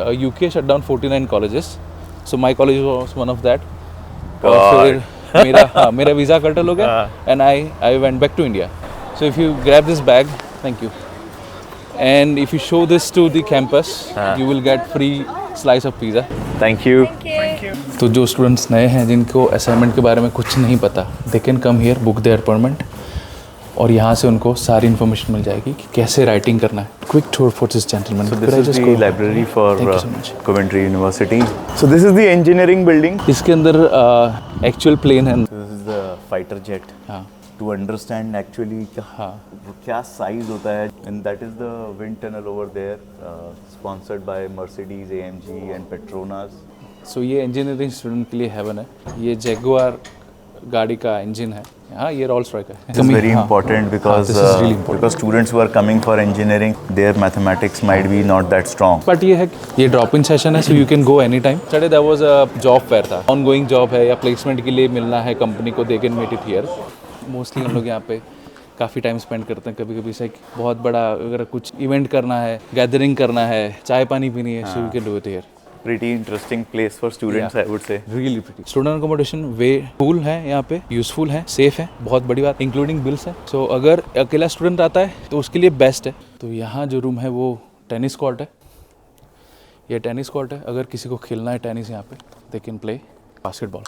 UK shut down 49 colleges, so my college was one of that. और फिर मेरा visa कटल हो गया and I went back to India. So if you grab this bag, thank you, and if you show this to the campus, you will get free slice of pizza. Thank you. तो जो students नए हैं जिनको assignment के बारे में कुछ नहीं पता, they can come here, book there appointment, और यहाँ से उनको सारी इन्फॉर्मेशन मिल जाएगी कि कैसे राइटिंग करना है. Quick tour for this gentleman. So this is the library for Coventry University. So this is the engineering building. इसके अंदर एक्चुअल प्लेन है. So this is the fighter jet. हाँ. To understand actually क्या size होता है, and that is the wind tunnel over there, sponsored by Mercedes, AMG and Petronas. So ये engineering student के लिए हेवन है. ये जैगुआर गाड़ी का इंजन है. हाँ, ये रोल्स रॉयस का है. This is very important because because students who are coming for engineering, their mathematics might be not that strong. But ये है, ये ड्रॉप इन सेशन है, so you can go anytime. Today there was a job fair था. Ongoing job है या placement के लिए मिलना है कंपनी को, they can meet it here. Mostly हम लोग यहाँ पे काफ़ी टाइम स्पेंड करते हैं. कभी कभी से बहुत बड़ा अगर कुछ इवेंट करना है, गैदरिंग करना है, चाय पानी पीनी है, so you can do it here. Pretty interesting place for students, I would say. Really pretty. Student accommodation way cool है यहाँ पे, यूजफुल है, सेफ है, बहुत बड़ी बात, इंक्लूडिंग बिल्स है. सो अगर अकेला स्टूडेंट आता है तो उसके लिए बेस्ट है. तो यहाँ जो रूम है वो टेनिस कोर्ट है. ये टेनिस कोर्ट है. अगर किसी को खेलना है टेनिस यहाँ पे, they can play basketball.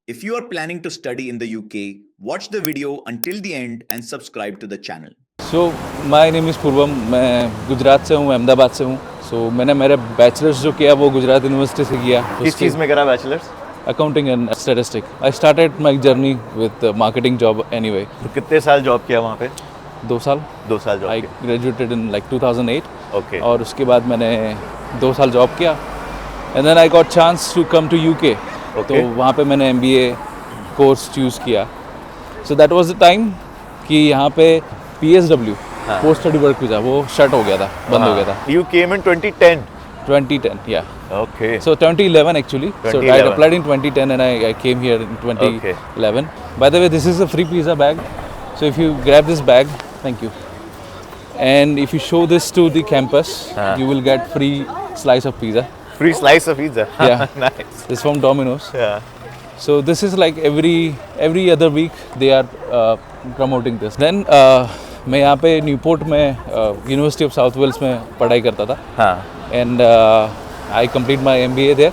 If you are planning to study in the UK, watch the video until the end and subscribe to the channel. So my name is पूर्वम. मैं गुजरात से हूँ, अहमदाबाद से हूँ. सो मैंने मेरा बैचलर्स जो किया वो गुजरात यूनिवर्सिटी से किया. किस चीज़ में करा bachelors? Accounting and statistic. I started my journey with marketing job anyway. तो कितने साल जॉब किया वहाँ पे? 2 साल. 2 साल job. I graduated in like 2008. Okay. और उसके बाद मैंने 2 साल जॉब किया and then I got chance to come to UK. तो वहाँ पे मैंने MBA कोर्स चूज़ किया. So that was the time कि यहाँ पे PSW post study work visa वो शट हो गया था, बंद हो गया था. You came in 2010. 2010, yeah. Okay. So 2011 actually. So I applied in 2010 and I came here in 2011. By the way, this is a free pizza bag. So if you grab this bag, thank you. And if you show this to the campus, you will get free slice of pizza. Free slice of pizza. Yeah. Nice. It's from Domino's. Yeah. So this is like every other week they are promoting this. Then मैं यहाँ पे Newport में university of south Wales में पढ़ाई करता था. हाँ. And I complete my MBA there.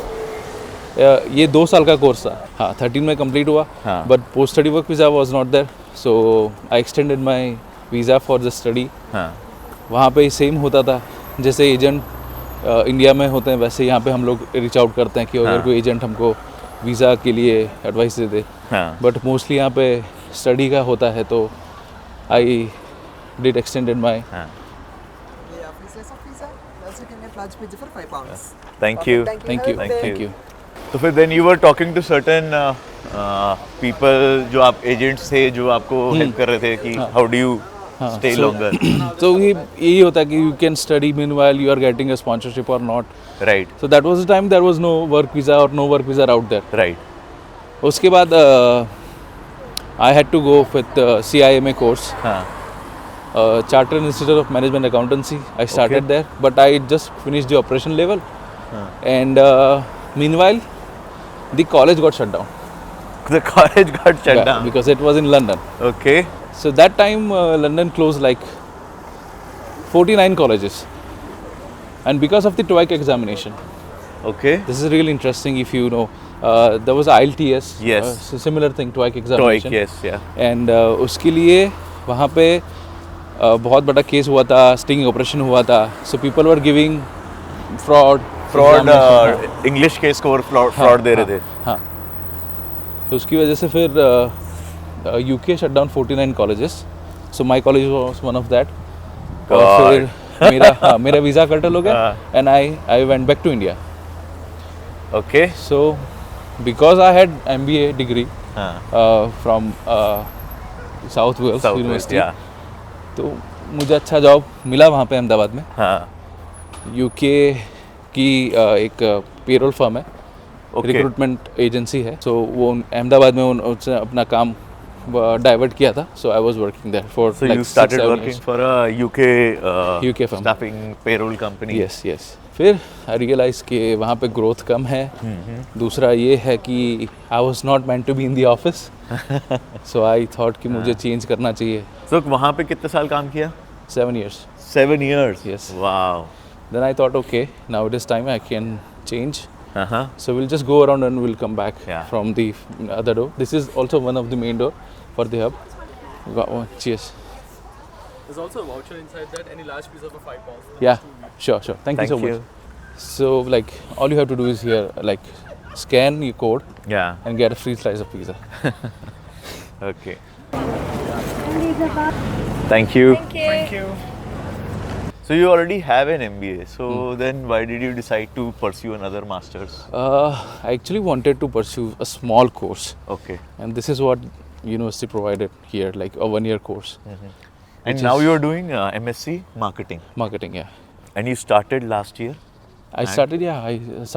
ये 2 साल का कोर्स था. हाँ, 13 में कंप्लीट हुआ. But post study work visa was not there, so I extended my visa for the study. वहाँ पे सेम होता था जैसे एजेंट इंडिया में होते हैं, वैसे यहाँ पे हम लोग रीच आउट करते हैं कि अगर कोई एजेंट हमको वीज़ा के लिए advice they they. But mostly यहाँ पे स्टडी का होता है, तो आई did extended my free slice of pizza. Also can get large pizza for £5. Thank you. Thank you. तो फिर then you were talking to certain people जो आप agents थे जो आपको help कर रहे थे कि how do you stay longer. So यही होता है कि you can study meanwhile you are getting a sponsorship or not. Right. So that was the time there was no work visa or no work visa out there. Right. उसके बाद I had to go with CIMA course. Chartered Institute of Management Accountancy. I started there, but I just finished the operation level. And meanwhile, the college got shut down. The college got shut down because it was in London. Okay. So that time London closed like 49 colleges, and because of the TOEIC examination. Okay. This is really interesting. If you know, there was IELTS. Yes. Similar thing, TOEIC examination. TOEIC, yes, yeah. And उसके लिए वहाँ पे बहुत बड़ा case हुआ था, sting operation हुआ था. So people were giving fraud English के स्कोर फ्रॉड दे रहे थे. हाँ. तो उसकी वजह से फिर UK shut down 49 colleges. So my college was one of that. और फिर मेरा वीज़ा कटल हो गया and I went back to India. Okay. So because I had MBA degree from South Wales university, तो मुझे अच्छा जॉब मिला वहाँ पे अहमदाबाद में. UK की एक पेरोल फर्म है, रिक्रूटमेंट एजेंसी है. सो वो अहमदाबाद में उसने अपना काम डाइवर्ट किया था. So I was working there for like 6-7 years. So you started working for a UK firm, staffing payroll company. Yes. फिर आई रियलाइज कि वहाँ पे ग्रोथ कम है. दूसरा ये है कि I was not meant to be in the office, so I thought कि मुझे चेंज करना चाहिए. तो वहाँ पे कितने साल काम किया? 7 years. 7 years. Yes. Wow. Then I thought, okay, now it is time I can change. Uh-huh. So we'll just go around and we'll come back Yeah. from the other door. This is also one of the main door for the hub. Cheers. There's also a voucher inside that. Any large pizza for £5. Yeah, sure. Thank you so much. So like all you have to do is here, like scan your code Yeah. and get a free slice of pizza. Okay. Thank you. Thank you. So you already have an MBA. So then why did you decide to pursue another master's? I actually wanted to pursue a small course, Okay. and this is what university provided here, like a 1-year course. And Which now is- you're doing MSc marketing. Marketing, yeah. And you started last year, I started,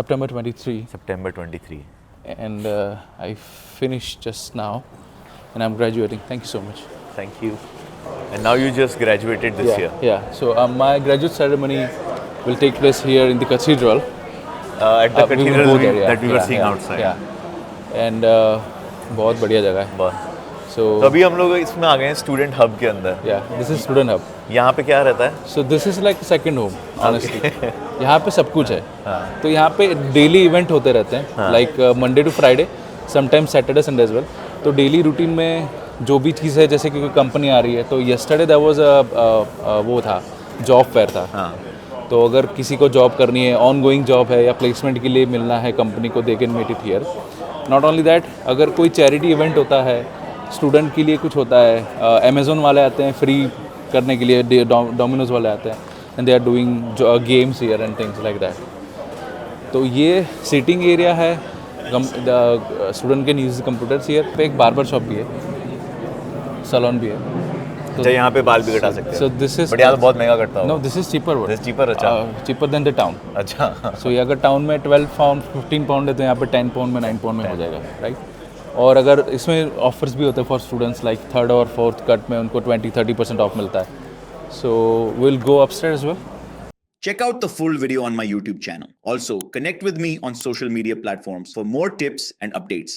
September 23, September 23. and I finished just now, and I'm graduating. Thank you so much. Thank you. And now you just graduated this year. Yeah. So my graduate ceremony will take place here in the cathedral. At the We will cathedral go there, that we were seeing outside. Yeah. And बहुत बढ़िया जगह है. बस. So तो अभी हम लोग इसमें आ गए हैं स्टूडेंट हब के अंदर. yeah, this is student hub. यहाँ पे क्या रहता है? So this is like second home, honestly. यहाँ पे सब कुछ है. तो यहाँ पे डेली इवेंट होते रहते हैं, like Monday to Friday, sometimes Saturday Sunday as well. तो डेली रूटीन में जो भी चीज़ है, जैसे कि कोई कंपनी आ रही है, तो yesterday there was वो था, जॉब फेयर था. तो अगर किसी को जॉब करनी है, ऑन गोइंग जॉब है या प्लेसमेंट के लिए मिलना है कंपनी को, they can met it here. Not only that, अगर कोई चैरिटी इवेंट होता है, स्टूडेंट के लिए कुछ होता है, अमेजोन वाले आते हैं फ्री करने के लिए, डोमिनोज वाले आते हैं, and they are doing games here and things like that. तो ये सीटिंग एरिया है, student can use computers here. पे एक बार्बर शॉप भी है, सैलून भी है. अच्छा, यहाँ पे बाल भी कटा सकते So हैं. this is बट यहाँ तो बहुत महंगा कटता no, होगा. this is cheaper one. This is cheaper, अच्छा. Cheaper than the town. अच्छा. सो ये अगर टाउन में 12 पाउंड 15 पाउंड है, तो यहाँ पे 10 पाउंड में 9 पाउंड में हो जाएगा, राइट. और अगर इसमें ऑफर्स भी होते हैं फॉर स्टूडेंट्स, लाइक थर्ड और फोर्थ कट में उनको 20-30% ऑफ मिलता है. So will go upstairs as well. Check out the full video on my YouTube channel. Also, connect with me on social media platforms for more tips and updates.